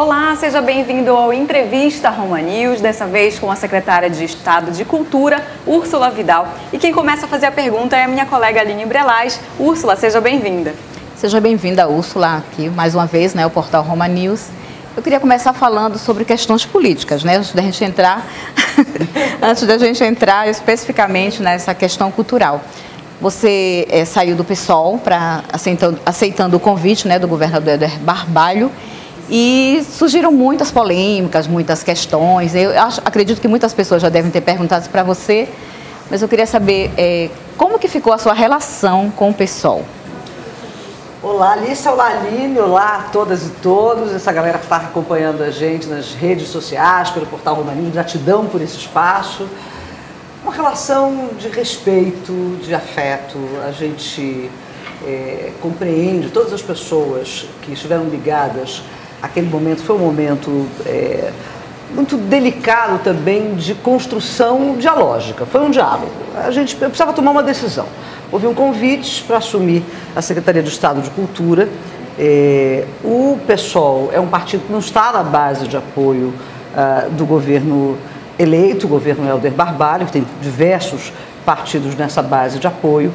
Olá, seja bem-vindo ao Entrevista Roma News, dessa vez com a secretária de Estado de Cultura, Úrsula Vidal. E quem começa a fazer a pergunta é a minha colega Aline Brelaz. Úrsula, seja bem-vinda. Seja bem-vinda, Úrsula, aqui mais uma vez, o portal Roma News. Eu queria começar falando sobre questões políticas, antes da gente entrar, especificamente nessa questão cultural. Você saiu do PSOL aceitando o convite do governador Helder Barbalho e surgiram muitas polêmicas, muitas questões. Acredito que muitas pessoas já devem ter perguntado para você, mas eu queria saber como que ficou a sua relação com o PSOL. Olá, Alice, olá, Aline, olá a todas e todos, essa galera que está acompanhando a gente nas redes sociais, pelo portal Roma News, gratidão por esse espaço. Uma relação de respeito, de afeto, a gente compreende todas as pessoas que estiveram ligadas àquele momento. Foi um momento muito delicado também de construção dialógica, foi um diálogo. Eu precisava tomar uma decisão. Houve um convite para assumir a Secretaria de Estado de Cultura. O PSOL é um partido que não está na base de apoio do governo eleito, o governo Helder Barbalho, que tem diversos partidos nessa base de apoio.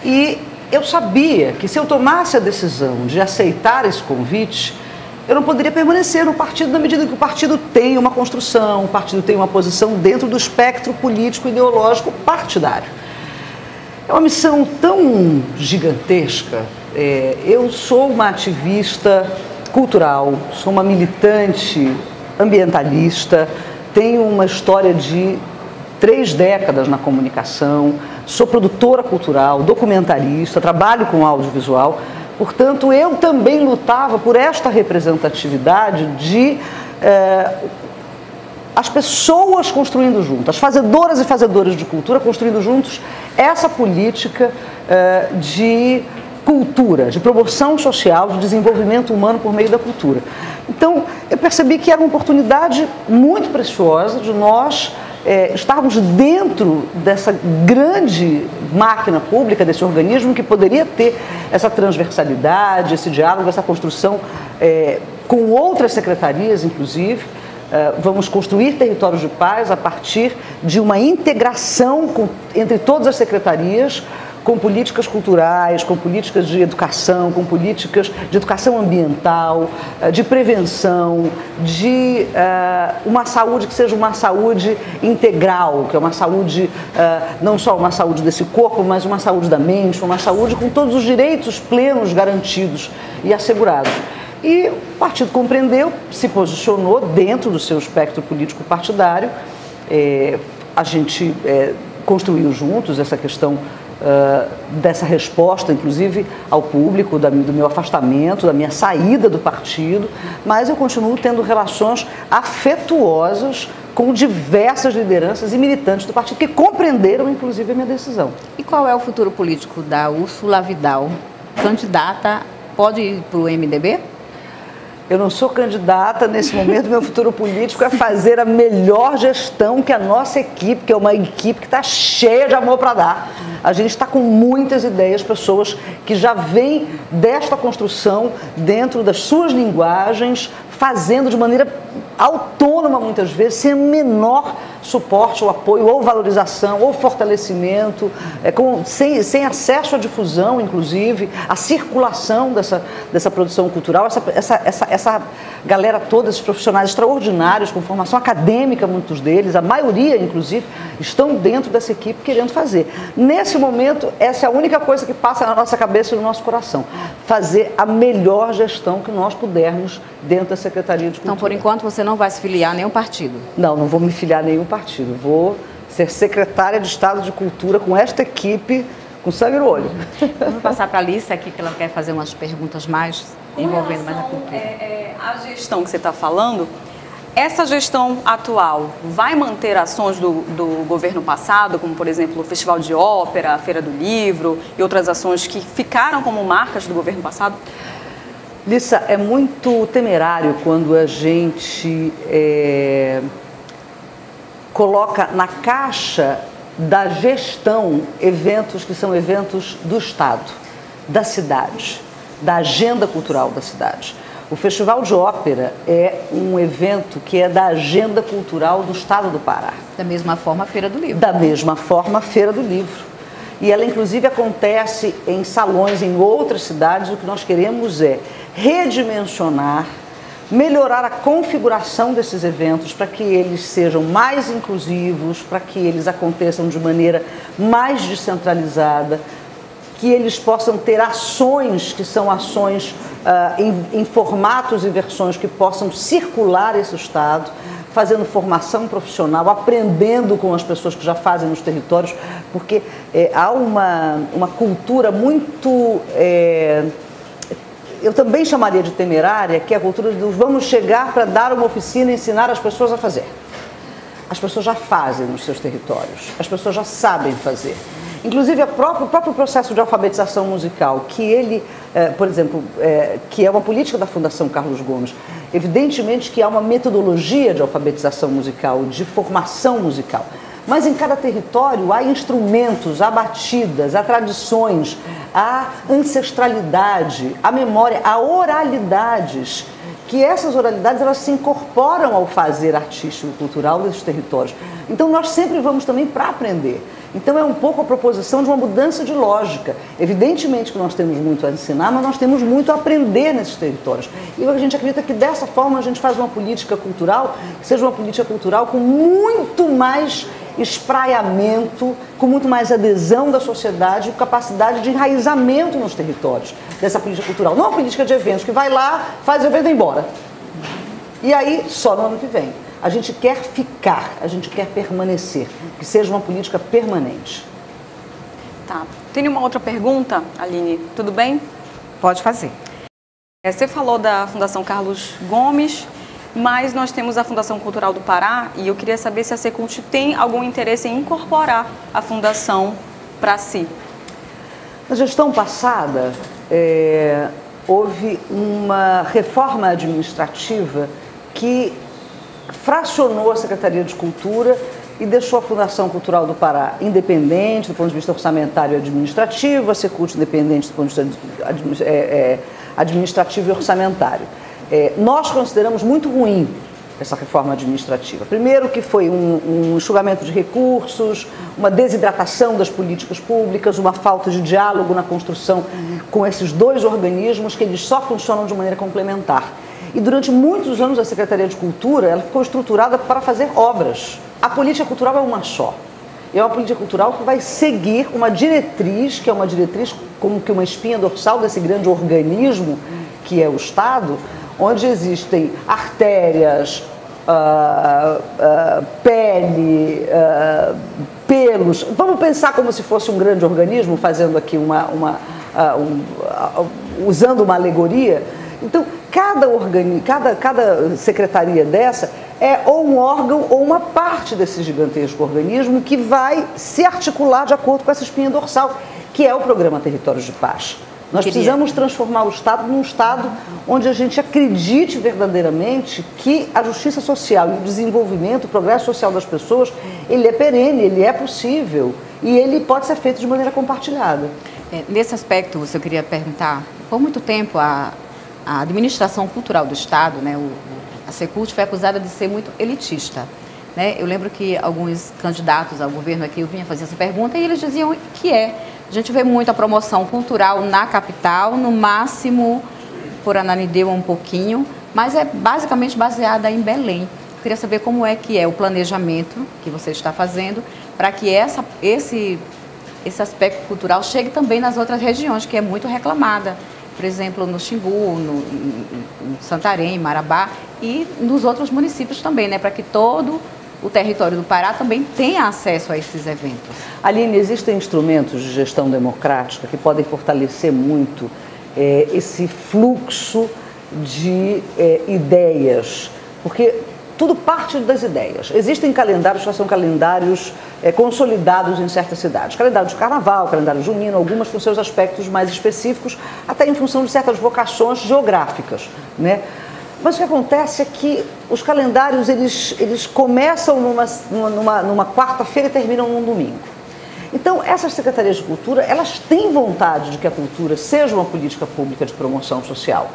E eu sabia que se eu tomasse a decisão de aceitar esse convite, eu não poderia permanecer no partido na medida que o partido tem uma construção, o partido tem uma posição dentro do espectro político ideológico partidário. É uma missão tão gigantesca. Eu sou uma ativista cultural, sou uma militante ambientalista, tenho uma história de 3 décadas na comunicação, sou produtora cultural, documentarista, trabalho com audiovisual. Portanto, eu também lutava por esta representatividade de as pessoas construindo juntas, as fazedoras e fazedores de cultura construindo juntos essa política de cultura, de promoção social, de desenvolvimento humano por meio da cultura. Então, eu percebi que era uma oportunidade muito preciosa de nós estarmos dentro dessa grande máquina pública, desse organismo que poderia ter essa transversalidade, esse diálogo, essa construção com outras secretarias, inclusive. Vamos construir territórios de paz a partir de uma integração entre todas as secretarias, com políticas culturais, com políticas de educação, com políticas de educação ambiental, de prevenção, de uma saúde que seja uma saúde integral, que é uma saúde, não só uma saúde desse corpo, mas uma saúde da mente, uma saúde com todos os direitos plenos garantidos e assegurados. E o partido compreendeu, se posicionou dentro do seu espectro político partidário. A gente construiu juntos essa questão dessa resposta, inclusive ao público, do meu afastamento, da minha saída do partido, mas eu continuo tendo relações afetuosas com diversas lideranças e militantes do partido que compreenderam, inclusive, a minha decisão. E qual é o futuro político da Úrsula Vidal? Candidata, pode ir para o MDB? Eu não sou candidata nesse momento, meu futuro político é fazer a melhor gestão que a nossa equipe, que é uma equipe que está cheia de amor para dar. A gente está com muitas ideias, pessoas que já vêm desta construção dentro das suas linguagens, fazendo de maneira autônoma muitas vezes, sem o menor suporte ou apoio, ou valorização, ou fortalecimento, sem acesso à difusão, inclusive, à circulação dessa produção cultural, essa galera toda, esses profissionais extraordinários, com formação acadêmica, muitos deles, a maioria, inclusive, estão dentro dessa equipe querendo fazer. Nesse momento, essa é a única coisa que passa na nossa cabeça e no nosso coração, fazer a melhor gestão que nós pudermos dentro da Secretaria de Cultura. Então, por enquanto, você não vai se filiar a nenhum partido? Não vou me filiar a nenhum partido. Vou ser secretária de Estado de Cultura com esta equipe, com sangue no olho. Vamos passar para a Alice aqui, que ela quer fazer umas perguntas mais envolvendo mais a cultura. A gestão que você está falando, essa gestão atual vai manter ações do governo passado, como, por exemplo, o Festival de Ópera, a Feira do Livro e outras ações que ficaram como marcas do governo passado? Lissa, é muito temerário quando a gente coloca na caixa da gestão eventos que são eventos do Estado, da cidade, da agenda cultural da cidade. O Festival de Ópera é um evento que é da agenda cultural do Estado do Pará. Da mesma forma, a Feira do Livro. Da mesma forma, a Feira do Livro. E ela, inclusive, acontece em salões em outras cidades. O que nós queremos é redimensionar, melhorar a configuração desses eventos para que eles sejam mais inclusivos, para que eles aconteçam de maneira mais descentralizada, que eles possam ter ações que são ações em formatos e versões que possam circular esse Estado, fazendo formação profissional, aprendendo com as pessoas que já fazem nos territórios, porque há uma cultura muito... eu também chamaria de temerária, que é a cultura de vamos chegar para dar uma oficina e ensinar as pessoas a fazer. As pessoas já fazem nos seus territórios, as pessoas já sabem fazer. Inclusive, o próprio processo de alfabetização musical, que ele, por exemplo, que é uma política da Fundação Carlos Gomes, evidentemente que há uma metodologia de alfabetização musical, de formação musical, mas em cada território há instrumentos, há batidas, há tradições, há ancestralidade, há memória, há oralidades, que essas oralidades elas se incorporam ao fazer artístico e cultural desses territórios. Então nós sempre vamos também para aprender. Então é um pouco a proposição de uma mudança de lógica. Evidentemente que nós temos muito a ensinar, mas nós temos muito a aprender nesses territórios. E a gente acredita que dessa forma a gente faz uma política cultural, que seja uma política cultural com muito mais espraiamento, com muito mais adesão da sociedade, com capacidade de enraizamento nos territórios dessa política cultural. Não uma política de eventos que vai lá, faz o evento e vai embora. E aí, só no ano que vem. A gente quer ficar, a gente quer permanecer, que seja uma política permanente. Tá. Tem uma outra pergunta, Aline? Tudo bem? Pode fazer. Você falou da Fundação Carlos Gomes, mas nós temos a Fundação Cultural do Pará e eu queria saber se a Secult tem algum interesse em incorporar a fundação para si. Na gestão passada, houve uma reforma administrativa que fracionou a Secretaria de Cultura e deixou a Fundação Cultural do Pará independente do ponto de vista orçamentário e administrativo, a Secult independente do ponto de vista administrativo e orçamentário. Nós consideramos muito ruim essa reforma administrativa. Primeiro que foi um enxugamento de recursos, uma desidratação das políticas públicas, uma falta de diálogo na construção com esses dois organismos que eles só funcionam de maneira complementar. E durante muitos anos a Secretaria de Cultura ela ficou estruturada para fazer obras. A política cultural é uma só. É uma política cultural que vai seguir uma diretriz, que é uma diretriz como que uma espinha dorsal desse grande organismo que é o Estado, onde existem artérias, pele, pelos. Vamos pensar como se fosse um grande organismo, fazendo aqui usando uma alegoria. Então, cada secretaria dessa é ou um órgão ou uma parte desse gigantesco organismo que vai se articular de acordo com essa espinha dorsal, que é o Programa Territórios de Paz. Nós precisamos transformar o Estado num Estado onde a gente acredite verdadeiramente que a justiça social e o desenvolvimento, o progresso social das pessoas, ele é perene, ele é possível e ele pode ser feito de maneira compartilhada. Nesse aspecto, eu queria perguntar, por muito tempo a administração cultural do Estado, né, a Secult foi acusada de ser muito elitista. Né? Eu lembro que alguns candidatos ao governo aqui eu vinha fazer essa pergunta e eles diziam que A gente vê muito a promoção cultural na capital, no máximo por Ananindeua um pouquinho, mas é basicamente baseada em Belém. Eu queria saber como é que é o planejamento que você está fazendo para que esse aspecto cultural chegue também nas outras regiões, que é muito reclamada. Por exemplo, no Xingu, no Santarém, Marabá e nos outros municípios também, né, para que todo o território do Pará também tenha acesso a esses eventos. Aline, existem instrumentos de gestão democrática que podem fortalecer muito esse fluxo de ideias, porque tudo parte das ideias. Existem calendários que são calendários consolidados em certas cidades. Calendário de carnaval, calendário junino, algumas com seus aspectos mais específicos, até em função de certas vocações geográficas, né? Mas o que acontece é que os calendários, eles começam numa quarta-feira e terminam num domingo. Então, essas secretarias de cultura, elas têm vontade de que a cultura seja uma política pública de promoção social.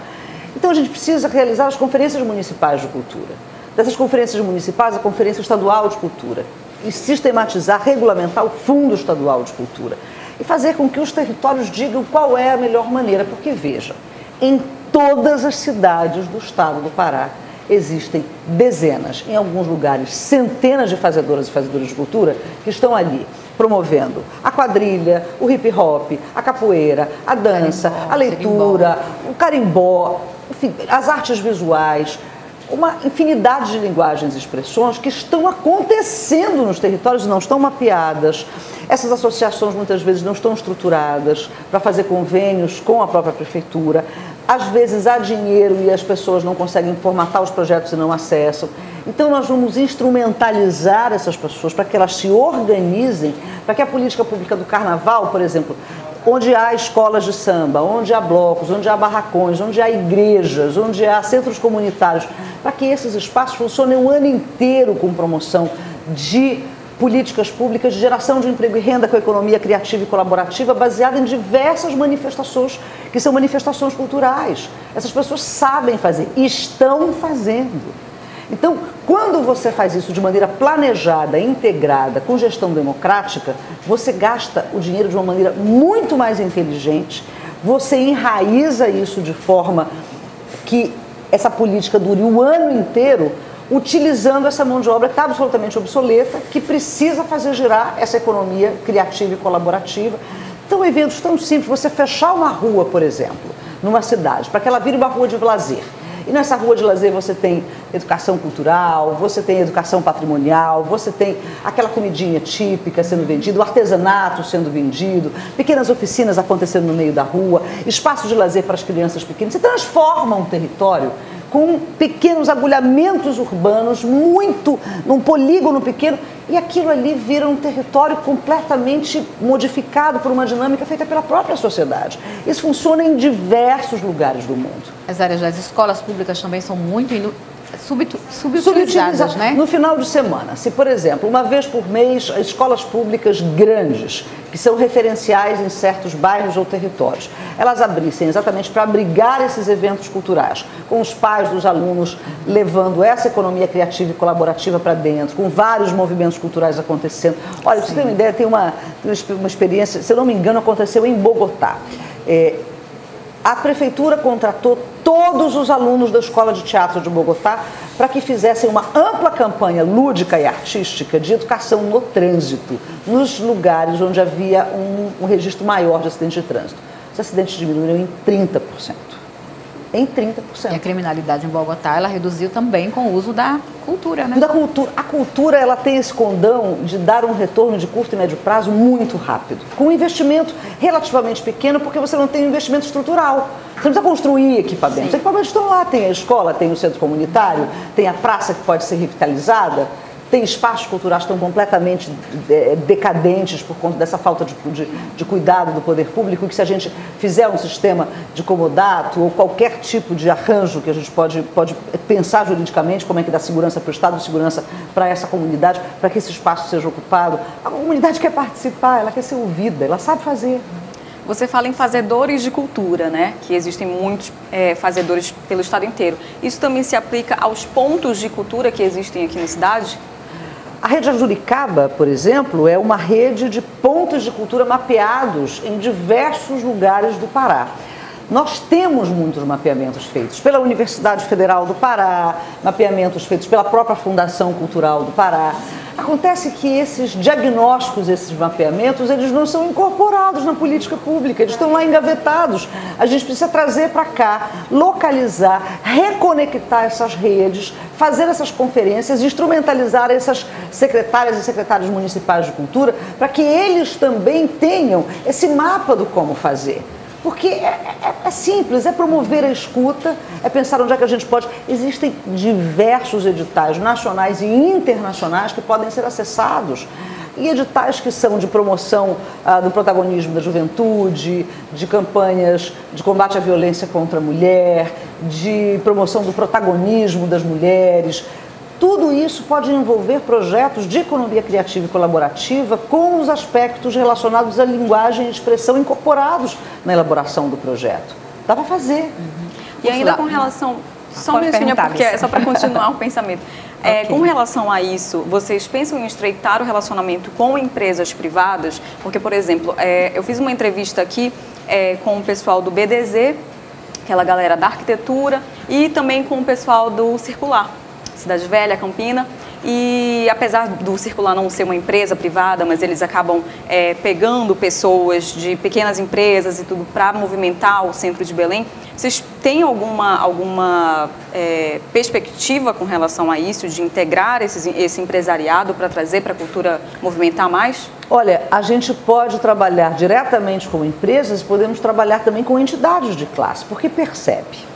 Então a gente precisa realizar as conferências municipais de cultura. Dessas conferências municipais, a Conferência Estadual de Cultura. E sistematizar, regulamentar o Fundo Estadual de Cultura. E fazer com que os territórios digam qual é a melhor maneira. Porque, veja, em todas as cidades do estado do Pará existem dezenas, em alguns lugares centenas de fazedoras e fazedores de cultura que estão ali promovendo a quadrilha, o hip hop, a capoeira, a dança, a leitura, o carimbó, enfim, as artes visuais, uma infinidade de linguagens e expressões que estão acontecendo nos territórios e não estão mapeadas. Essas associações muitas vezes não estão estruturadas para fazer convênios com a própria prefeitura. Às vezes há dinheiro e as pessoas não conseguem formatar os projetos e não acessam. Então nós vamos instrumentalizar essas pessoas para que elas se organizem, para que a política pública do carnaval, por exemplo, onde há escolas de samba, onde há blocos, onde há barracões, onde há igrejas, onde há centros comunitários, para que esses espaços funcionem o ano inteiro com promoção de políticas públicas de geração de emprego e renda com a economia criativa e colaborativa baseada em diversas manifestações, que são manifestações culturais. Essas pessoas sabem fazer, estão fazendo. Então, quando você faz isso de maneira planejada, integrada, com gestão democrática, você gasta o dinheiro de uma maneira muito mais inteligente, você enraiza isso de forma que essa política dure o ano inteiro, utilizando essa mão de obra que está absolutamente obsoleta, que precisa fazer girar essa economia criativa e colaborativa. Então, eventos tão simples, você fechar uma rua, por exemplo, numa cidade, para que ela vire uma rua de lazer. E nessa rua de lazer você tem educação cultural, você tem educação patrimonial, você tem aquela comidinha típica sendo vendida, o artesanato sendo vendido, pequenas oficinas acontecendo no meio da rua, espaços de lazer para as crianças pequenas. Você transforma um território com pequenos agulhamentos urbanos, num polígono pequeno, e aquilo ali vira um território completamente modificado por uma dinâmica feita pela própria sociedade. Isso funciona em diversos lugares do mundo. As áreas das escolas públicas também são muito subutilizadas, né? No final de semana, se, por exemplo, uma vez por mês, escolas públicas grandes, que são referenciais em certos bairros ou territórios, elas abrissem exatamente para abrigar esses eventos culturais, com os pais dos alunos levando essa economia criativa e colaborativa para dentro, com vários movimentos culturais acontecendo. Olha, para você ter uma ideia, tem uma experiência, se eu não me engano, aconteceu em Bogotá. A prefeitura contratou todos os alunos da Escola de Teatro de Bogotá para que fizessem uma ampla campanha lúdica e artística de educação no trânsito, nos lugares onde havia um registro maior de acidentes de trânsito. Os acidentes diminuíram em 30%. Em 30%. E a criminalidade em Bogotá, ela reduziu também com o uso da cultura, né? A cultura, ela tem esse condão de dar um retorno de curto e médio prazo muito rápido, com um investimento relativamente pequeno, porque você não tem um investimento estrutural. Você não precisa construir equipamentos. Os equipamentos estão lá, tem a escola, tem o centro comunitário, tem a praça que pode ser revitalizada, tem espaços culturais que estão completamente decadentes por conta dessa falta de cuidado do poder público, e que se a gente fizer um sistema de comodato ou qualquer tipo de arranjo que a gente pode pensar juridicamente como é que dá segurança para o Estado, segurança para essa comunidade, para que esse espaço seja ocupado. A comunidade quer participar, ela quer ser ouvida, ela sabe fazer. Você fala em fazedores de cultura, né? Que existem muitos fazedores pelo estado inteiro. Isso também se aplica aos pontos de cultura que existem aqui na cidade? A rede Juricaba, por exemplo, é uma rede de pontos de cultura mapeados em diversos lugares do Pará. Nós temos muitos mapeamentos feitos pela Universidade Federal do Pará, mapeamentos feitos pela própria Fundação Cultural do Pará. Acontece que esses diagnósticos, esses mapeamentos, eles não são incorporados na política pública, eles estão lá engavetados. A gente precisa trazer para cá, localizar, reconectar essas redes, fazer essas conferências, instrumentalizar essas secretárias e secretários municipais de cultura, para que eles também tenham esse mapa do como fazer. Porque é simples, é promover a escuta, é pensar onde é que a gente pode. Existem diversos editais nacionais e internacionais que podem ser acessados. E editais que são de promoção do protagonismo da juventude, de campanhas de combate à violência contra a mulher, de promoção do protagonismo das mulheres. Tudo isso pode envolver projetos de economia criativa e colaborativa com os aspectos relacionados à linguagem e expressão incorporados na elaboração do projeto. Dá para fazer. E ainda com relação... Só um minutinho, porque é só para continuar o pensamento. Okay. Com relação a isso, vocês pensam em estreitar o relacionamento com empresas privadas? Porque, por exemplo, eu fiz uma entrevista aqui com o pessoal do BDZ, aquela galera da arquitetura, e também com o pessoal do Circular, Cidade Velha, Campina. E apesar do Circular não ser uma empresa privada, mas eles acabam pegando pessoas de pequenas empresas e tudo para movimentar o centro de Belém. Vocês têm alguma perspectiva com relação a isso, de integrar esse empresariado para trazer para a cultura movimentar mais? Olha, a gente pode trabalhar diretamente com empresas, podemos trabalhar também com entidades de classe, porque percebe.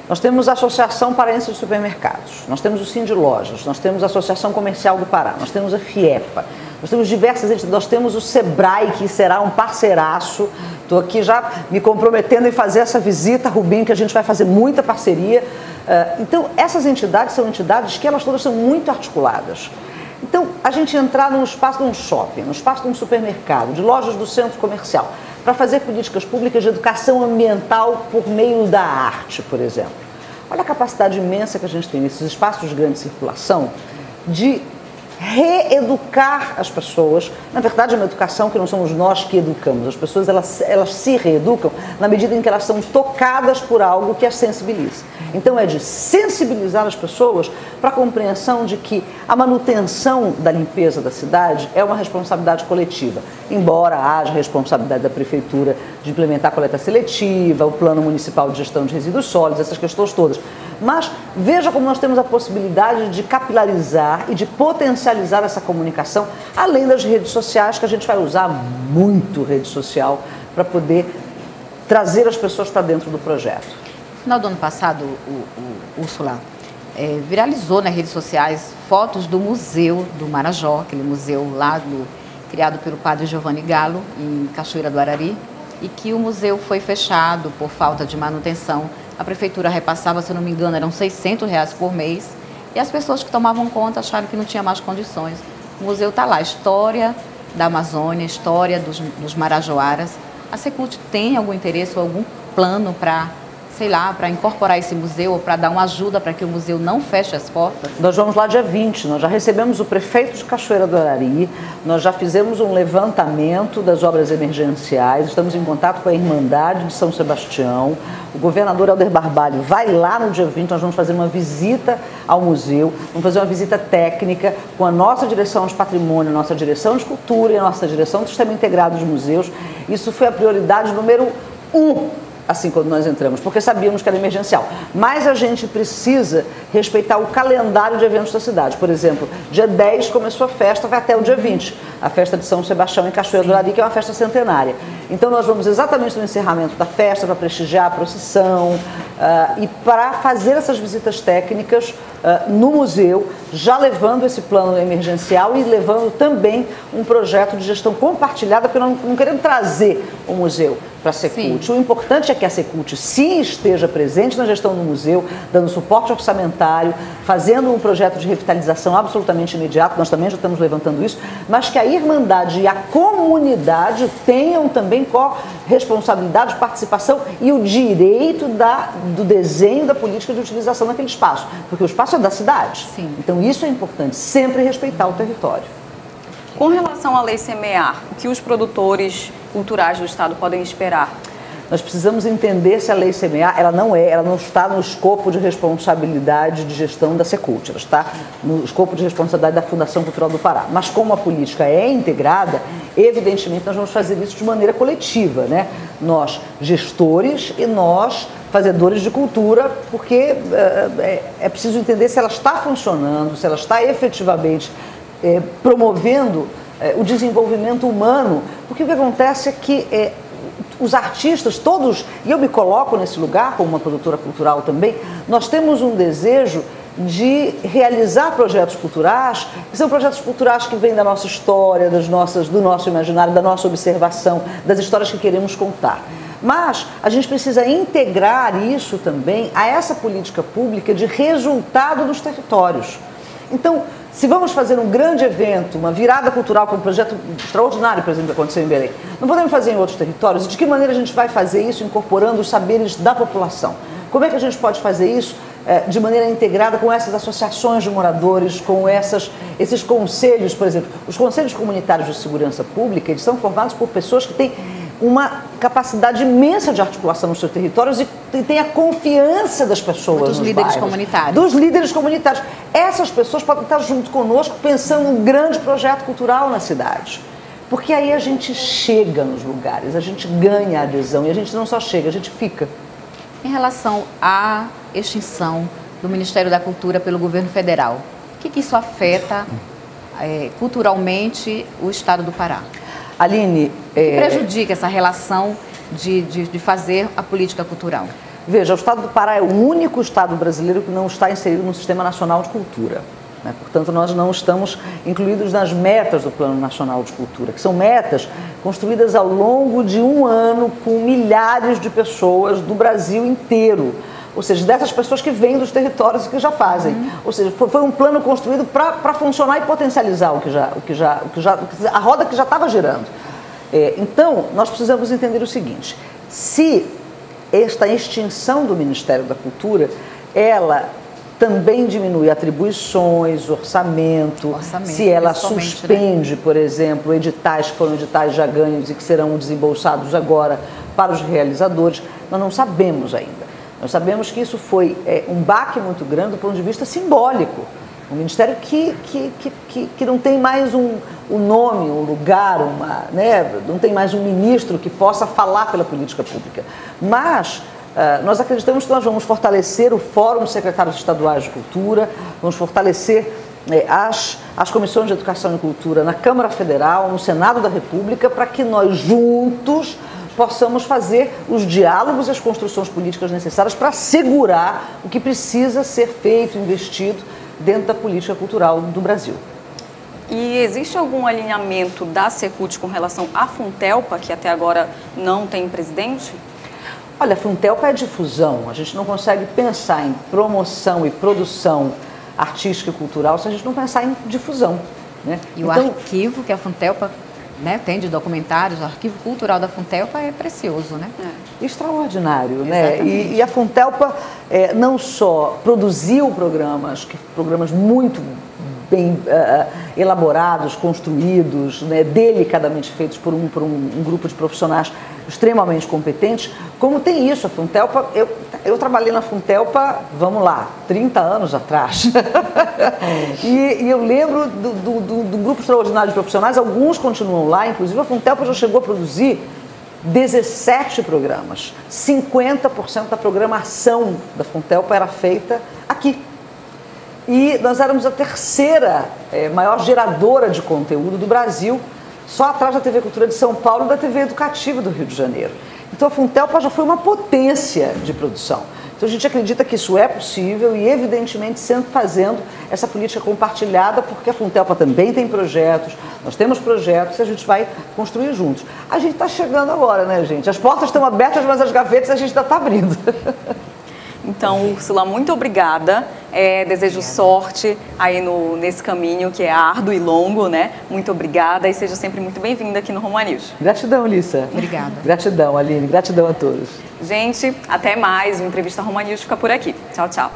Nós temos a Associação Paraense de Supermercados, nós temos o Sindilojas, nós temos a Associação Comercial do Pará, nós temos a FIEPA, nós temos diversas entidades, nós temos o SEBRAE, que será um parceiraço. Estou aqui já me comprometendo em fazer essa visita, Rubinho, que a gente vai fazer muita parceria. Então, essas entidades são entidades que elas todas são muito articuladas. Então, a gente entrar no espaço de um shopping, no espaço de um supermercado, de lojas do centro comercial, para fazer políticas públicas de educação ambiental por meio da arte, por exemplo. Olha a capacidade imensa que a gente tem nesses espaços de grande circulação de reeducar as pessoas. Na verdade, é uma educação que não somos nós que educamos. As pessoas elas se reeducam na medida em que elas são tocadas por algo que as sensibiliza. Então, é de sensibilizar as pessoas para a compreensão de que a manutenção da limpeza da cidade é uma responsabilidade coletiva. Embora haja responsabilidade da prefeitura de implementar a coleta seletiva, o plano municipal de gestão de resíduos sólidos, essas questões todas. Mas veja como nós temos a possibilidade de capilarizar e de potencializar essa comunicação, além das redes sociais, que a gente vai usar muito rede social para poder trazer as pessoas para dentro do projeto. No final do ano passado, Úrsula, viralizou nas redes sociais fotos do Museu do Marajó, aquele museu lá criado pelo padre Giovanni Gallo, em Cachoeira do Arari, e que o museu foi fechado por falta de manutenção. A prefeitura repassava, se eu não me engano, eram R$600 por mês, e as pessoas que tomavam conta acharam que não tinha mais condições. O museu está lá, história da Amazônia, história dos marajoaras. A Secult tem algum interesse ou algum plano para, sei lá, para incorporar esse museu ou para dar uma ajuda para que o museu não feche as portas? Nós vamos lá dia 20, nós já recebemos o prefeito de Cachoeira do Arari, nós já fizemos um levantamento das obras emergenciais, estamos em contato com a Irmandade de São Sebastião, o governador Helder Barbalho vai lá no dia 20, nós vamos fazer uma visita ao museu, vamos fazer uma visita técnica com a nossa direção de patrimônio, a nossa direção de cultura e a nossa direção do sistema integrado de museus. Isso foi a prioridade número 1. Assim, quando nós entramos, porque sabíamos que era emergencial. Mas a gente precisa respeitar o calendário de eventos da cidade. Por exemplo, dia 10 começou a festa, vai até o dia 20. A festa de São Sebastião em Cachoeira do Arari, que é uma festa centenária. Então, nós vamos exatamente no encerramento da festa, para prestigiar a procissão e para fazer essas visitas técnicas no museu, já levando esse plano emergencial e levando também um projeto de gestão compartilhada, porque nós não queremos trazer o museu para a Secult. O importante é que a Secult sim esteja presente na gestão do museu, dando suporte orçamentário, fazendo um projeto de revitalização absolutamente imediato, nós também já estamos levantando isso, mas que a Irmandade e a comunidade tenham também responsabilidade, participação e o direito do desenho da política de utilização daquele espaço, porque o espaço é da cidade. Sim. Então isso é importante, sempre respeitar o território. Com relação à Lei Semear, o que os produtores culturais do Estado podem esperar? Nós precisamos entender se a Lei Semear, ela não está no escopo de responsabilidade de gestão da Secult, ela está no escopo de responsabilidade da Fundação Cultural do Pará. Mas como a política é integrada, evidentemente nós vamos fazer isso de maneira coletiva, né? Nós, gestores, e nós, fazedores de cultura, porque é preciso entender se ela está funcionando, se ela está efetivamente promovendo o desenvolvimento humano, porque o que acontece é que os artistas todos, e eu me coloco nesse lugar como uma produtora cultural também, nós temos um desejo de realizar projetos culturais, que são projetos culturais que vêm da nossa história, do nosso imaginário, da nossa observação, das histórias que queremos contar. Mas a gente precisa integrar isso também a essa política pública de resultado dos territórios. Então, se vamos fazer um grande evento, uma virada cultural, com um projeto extraordinário, por exemplo, que aconteceu em Belém, não podemos fazer em outros territórios? De que maneira a gente vai fazer isso incorporando os saberes da população? Como é que a gente pode fazer isso de maneira integrada com essas associações de moradores, com esses conselhos, por exemplo, os conselhos comunitários de segurança pública, eles são formados por pessoas que têm uma capacidade imensa de articulação nos seus territórios e têm a confiança das pessoas dos líderes comunitários. Dos líderes comunitários. Essas pessoas podem estar junto conosco pensando num grande projeto cultural na cidade. Porque aí a gente chega nos lugares, a gente ganha adesão e a gente não só chega, a gente fica. Em relação à extinção do Ministério da Cultura pelo governo federal, o que isso afeta culturalmente o estado do Pará? Aline... O que prejudica essa relação de fazer a política cultural? Veja, o estado do Pará é o único estado brasileiro que não está inserido no Sistema Nacional de Cultura. Né? Portanto, nós não estamos incluídos nas metas do Plano Nacional de Cultura, que são metas construídas ao longo de um ano com milhares de pessoas do Brasil inteiro. Ou seja, dessas pessoas que vêm dos territórios e que já fazem. Ou seja, foi um plano construído para funcionar e potencializar a roda que já estava girando. Então, nós precisamos entender o seguinte: se esta extinção do Ministério da Cultura, ela também diminui atribuições, orçamento, se ela suspende, por exemplo, editais que foram editais já ganhos e que serão desembolsados agora para os realizadores, nós não sabemos ainda. Nós sabemos que isso foi um baque muito grande do ponto de vista simbólico. Um ministério que não tem mais um nome, um lugar, não tem mais um ministro que possa falar pela política pública. Mas nós acreditamos que nós vamos fortalecer o Fórum de Secretários Estaduais de Cultura, vamos fortalecer as comissões de Educação e Cultura na Câmara Federal, no Senado da República, para que nós juntos possamos fazer os diálogos e as construções políticas necessárias para assegurar o que precisa ser feito, investido dentro da política cultural do Brasil. E existe algum alinhamento da Secult com relação à Funtelpa, que até agora não tem presidente? Olha, a Funtelpa é difusão. A gente não consegue pensar em promoção e produção artística e cultural se a gente não pensar em difusão. Né? E então, o arquivo que a Funtelpa tem de documentários, o arquivo cultural da Funtelpa é precioso, né? Extraordinário, né? E a Funtelpa não só produziu programas muito bem elaborados, construídos, né, delicadamente feitos por um grupo de profissionais extremamente competentes, como tem isso, a Funtelpa, eu trabalhei na Funtelpa, vamos lá, 30 anos atrás, e eu lembro do grupo extraordinário de profissionais, alguns continuam lá, inclusive a Funtelpa já chegou a produzir 17 programas, 50% da programação da Funtelpa era feita aqui. E nós éramos a terceira maior geradora de conteúdo do Brasil, só atrás da TV Cultura de São Paulo e da TV Educativa do Rio de Janeiro. Então a Funtelpa já foi uma potência de produção. Então a gente acredita que isso é possível e evidentemente sempre fazendo essa política compartilhada, porque a Funtelpa também tem projetos, nós temos projetos e a gente vai construir juntos. A gente está chegando agora, né, gente? As portas estão abertas, mas as gavetas a gente ainda está abrindo. Então, Úrsula, muito obrigada. Desejo sorte aí nesse caminho que é árduo e longo, né? Muito obrigada e seja sempre muito bem-vinda aqui no Roma News. Gratidão, Lissa. Obrigada. Gratidão, Aline. Gratidão a todos. Gente, até mais. O Entrevista Roma News fica por aqui. Tchau, tchau.